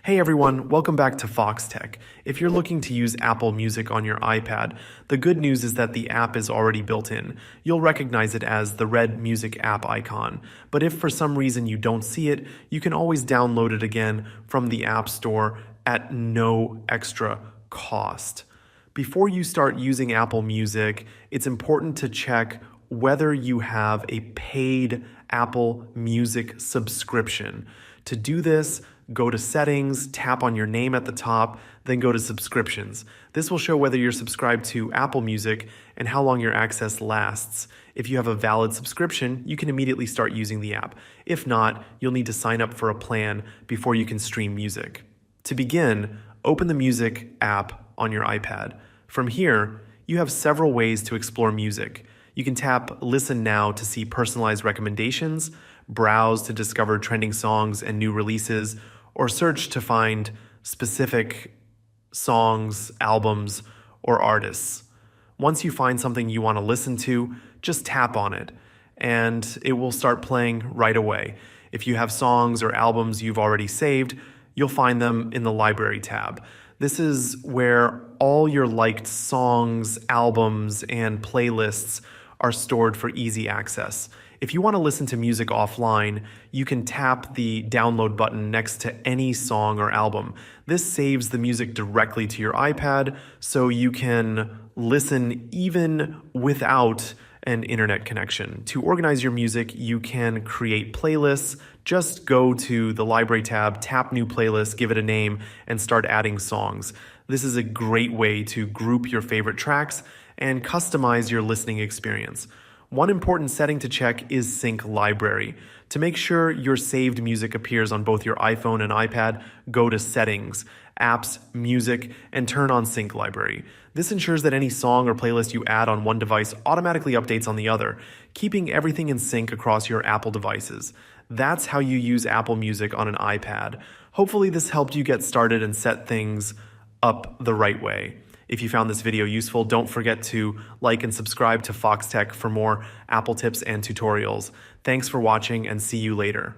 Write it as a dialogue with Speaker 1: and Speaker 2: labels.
Speaker 1: Hey everyone, welcome back to Foxtecc. If you're looking to use Apple Music on your iPad, the good news is that the app is already built in. You'll recognize it as the red music app icon. But if for some reason you don't see it, you can always download it again from the App Store at no extra cost. Before you start using Apple Music, it's important to check whether you have a paid Apple Music subscription. To do this, go to Settings, tap on your name at the top, then go to Subscriptions. This will show whether you're subscribed to Apple Music and how long your access lasts. If you have a valid subscription, you can immediately start using the app. If not, you'll need to sign up for a plan before you can stream music. To begin, open the Music app on your iPad. From here, you have several ways to explore music. You can tap Listen Now to see personalized recommendations, browse to discover trending songs and new releases, or search to find specific songs, albums, or artists. Once you find something you want to listen to, just tap on it, and it will start playing right away. If you have songs or albums you've already saved, you'll find them in the Library tab. This is where all your liked songs, albums, and playlists are stored for easy access. If you want to listen to music offline, you can tap the download button next to any song or album. This saves the music directly to your iPad, so you can listen even without an internet connection. To organize your music, you can create playlists. Just go to the Library tab, tap New Playlist, give it a name, and start adding songs. This is a great way to group your favorite tracks and customize your listening experience. One important setting to check is Sync Library. To make sure your saved music appears on both your iPhone and iPad, go to Settings, Apps, Music, and turn on Sync Library. This ensures that any song or playlist you add on one device automatically updates on the other, keeping everything in sync across your Apple devices. That's how you use Apple Music on an iPad. Hopefully this helped you get started and set things up the right way. If you found this video useful, don't forget to like and subscribe to Foxtecc for more Apple tips and tutorials. Thanks for watching and see you later.